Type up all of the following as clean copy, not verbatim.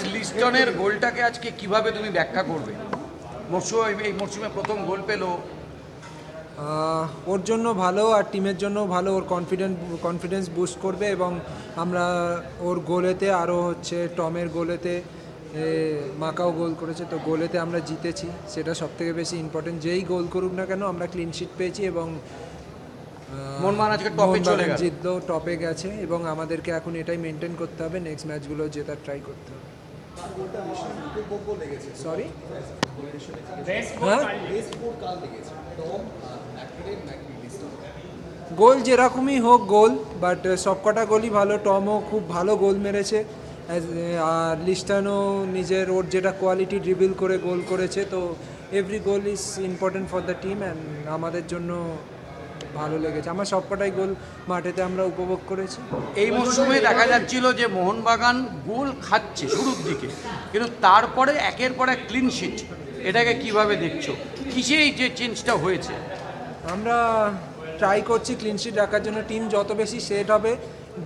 সুভাষ লিস্টনের গোলটাকে আজকে কিভাবে তুমি ব্যাখ্যা করবে? এই মরশুমে প্রথম গোল পেলো। ওর জন্য ভালো আর টিমের জন্য ভালো, ওর কনফিডেন্স বুস্ট করবে এবং আমরা ওর গোলেতে আরও হচ্ছে টমের গোলেতে মাকাও গোল করেছে, তো গোলেতে আমরা জিতেছি, সেটা সবথেকে বেশি ইম্পর্টেন্ট। যেই গোল করুক না কেন আমরা ক্লিন শিট পেয়েছি এবং মোহনবাগান আজকে টপে চলে গেল, জিতলো, টপে গেছে এবং আমাদেরকে এখন এটাই মেনটেন করতে হবে, নেক্সট ম্যাচগুলো জেতার ট্রাই করতে হবে। সরি, হ্যাঁ, গোল যেরকমই হোক গোল, বাট সবকটা গোলই ভালো। টমও খুব ভালো গোল মেরেছে, আর লিস্টানও নিজের ওর যেটা কোয়ালিটি ড্রিবল করে গোল করেছে। তো every goal is important for the team and আমাদের জন্য ভালো লেগেছে। আমার সবকটাই গোল মাঠেতে আমরা উপভোগ করেছি। এই মরশুমে দেখা যাচ্ছিল যে মোহনবাগান গোল খাচ্ছে শুরুর দিকে, কিন্তু তারপরে একের পর এক ক্লিন শিট, এটাকে কিভাবে দেখছো? কিসেই যে চেঞ্জটা হয়েছে? আমরা ট্রাই করছি ক্লিন শিট রাখার জন্য। টিম যত বেশি সেট হবে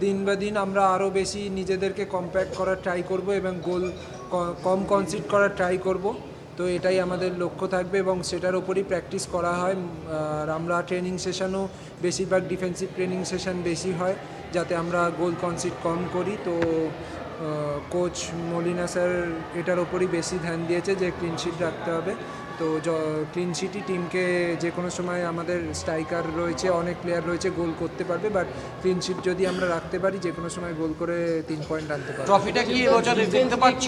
দিন বা দিন আমরা আরও বেশি নিজেদেরকে কম্প্যাক্ট করার ট্রাই করব এবং গোল কম কনসিড করার ট্রাই করব। তো এটাই আমাদের লক্ষ্য থাকবে এবং সেটার ওপরই প্র্যাকটিস করা হয়। আর আমরা ট্রেনিং সেশনও বেশিরভাগ ডিফেন্সিভ ট্রেনিং সেশন বেশি হয় যাতে আমরা গোল কনসিড কম করি। তো কোচ মলিনা স্যার এটার ওপরই বেশি ধ্যান দিয়েছে যে ক্লিন শিট রাখতে হবে। তো ক্লিন শিটই টিমকে যে কোনো সময়, আমাদের স্ট্রাইকার রয়েছে, অনেক প্লেয়ার রয়েছে গোল করতে পারবে, বাট ক্লিন শিট যদি আমরা রাখতে পারি যে কোনো সময় গোল করে 3 পয়েন্ট আনতে পারবো। ট্রফিটা কি এবছর দেখতে পাচ্ছ?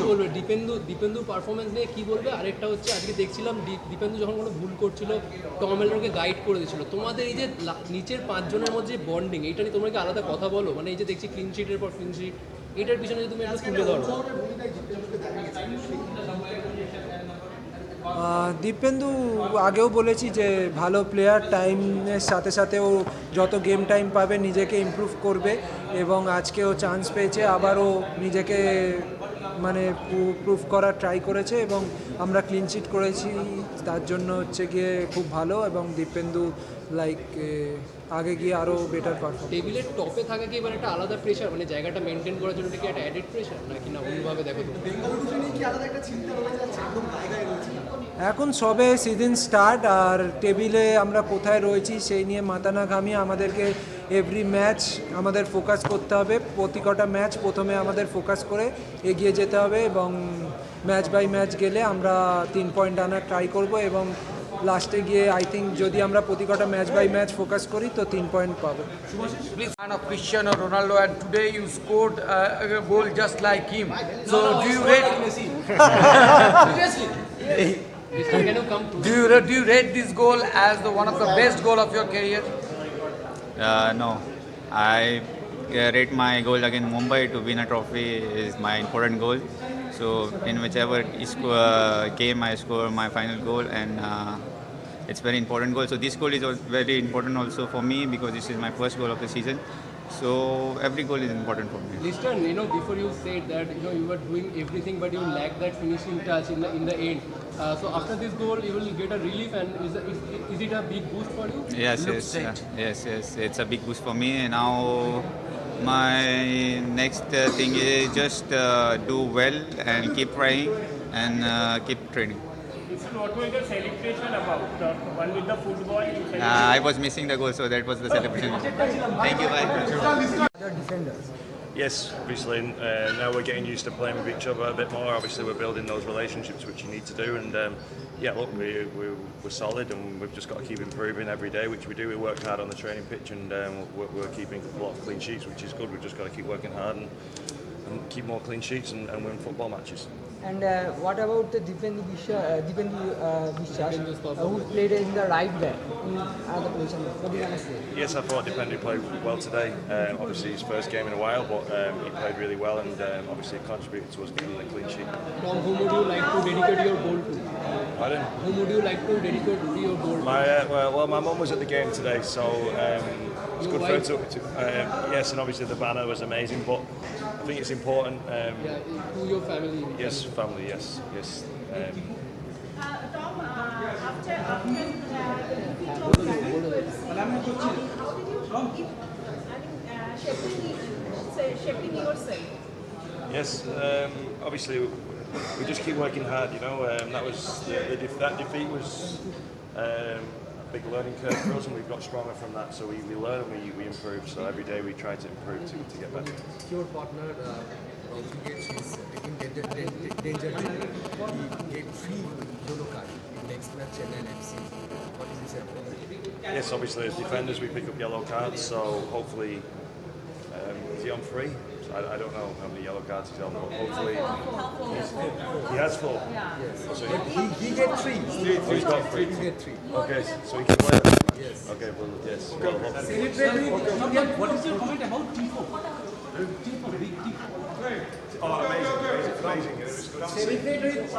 দীপেন্দু পারফরমেন্স নিয়ে কি বলবে? আরেকটা হচ্ছে আজকে দেখছিলাম দীপেন্দু যখন কোনো ভুল করছিল টম এলনকে গাইড করে দিয়েছিল। তোমাদের এই যে নিচের 5 জনের মধ্যে যে বন্ডিং, এটা নিয়ে তোমরা কি আলাদা কথা বলো? মানে এই যে দেখছি ক্লিন শিটের পর ক্লিন শিট, এটার পিছনে যদি তুমি একটু তুলে ধরো। দীপেন্দু আগেও বলেছি যে ভালো প্লেয়ার, টাইমের সাথে সাথে ও যত গেম টাইম পাবে নিজেকে ইমপ্রুভ করবে এবং আজকে ও চান্স পেয়েছে, আবারও নিজেকে মানে প্রুভ করার ট্রাই করেছে এবং আমরা ক্লিন শিট করেছি, তার জন্য হচ্ছে গিয়ে খুব ভালো। এবং দীপেন্দু লাইক আগে গিয়ে আরও বেটার পারফর্ম। টেবিলের টপে থাকা কি এবার একটা আলাদা প্রেশার, মানে জায়গাটা মেনটেন করার জন্য কি একটা অ্যাডেড প্রেশার, নাকি না অন্যভাবে দেখো? এখন সবে সিজন স্টার্ট, আর টেবিলে আমরা কোথায় রয়েছি সেই নিয়ে মাথা না ঘামিয়ে আমাদেরকে এভরি ম্যাচ আমাদের ফোকাস করতে হবে। প্রতি কটা ম্যাচ প্রথমে আমাদের ফোকাস করে এগিয়ে যেতে হবে এবং ম্যাচ বাই ম্যাচ গেলে আমরা 3 পয়েন্ট আনার ট্রাই করব এবং লাস্টে গিয়ে আই থিঙ্ক যদি আমরা প্রতি কটা ম্যাচ বাই ম্যাচ ফোকাস করি তো 3 পয়েন্ট পাবো। Fan of Cristiano Ronaldo, and today you scored a goal just like him. So do you rate? Do you rate this goal as one of the best goal of your career? No, I rate my goal against Mumbai to win a trophy is my important goal. So in whichever game I score my final goal, and it's very important goal. So this goal is very important also for me because this is my first goal of the season. So every goal is important for me. Liston, before you said that you were doing everything but you lacked that finishing touch in the end. So after this goal you will get a relief, and is it a big boost for you? Yes, yes, it's a big boost for me. And now my next thing is just do well and keep trying and keep training. What was the celebration about? The one with the football? I was missing the goal, so that was the celebration. Thank you, bye. Yes, obviously. Now we're getting used to playing with each other a bit more. Obviously, we're building those relationships, which you need to do. And yeah, look, we're solid, and we've just got to keep improving every day, which we do. We work hard on the training pitch, and we're keeping a lot of clean sheets, which is good. We've just got to keep working hard and keep more clean sheets and win football matches. And what about the Dipendu Vishwas, who played in the right back in other position? What do you want to say? Yes, I thought Dipendu played well today. Obviously, his first game in a while, but he played really well, and obviously contributed to us getting the clean sheet. Tom, whom would you like to dedicate your goal to? Pardon? Whom would you like to dedicate your goal to? My mum was at the game today, so it's good for her to. Yes, and obviously the banner was amazing, but I think it's important. To your family. Yes, family. Yes. Tom, after shaping yourself? Yes, obviously we just keep working hard. You know, that was that defeat was a big learning curve for us, and we've got stronger from that. So we learn and we improve. So every day we try to improve to get better. Your partner, Rodriguez, is in danger. He gave 3 yellow cards in next match Chennai FC. What is his approach? Yes, obviously as defenders we pick up yellow cards. So hopefully, is he on 3? I don't know how many yellow cards he's on, but hopefully he has 4. Yes. So He get 3. oh, he's got 3. He get 3. Okay, so he can play that. Yes. Okay, well, yes. Well, hopefully. What is your comment about Tifo? Tifo, big Tifo. Oh, amazing, amazing, amazing. It was good to see.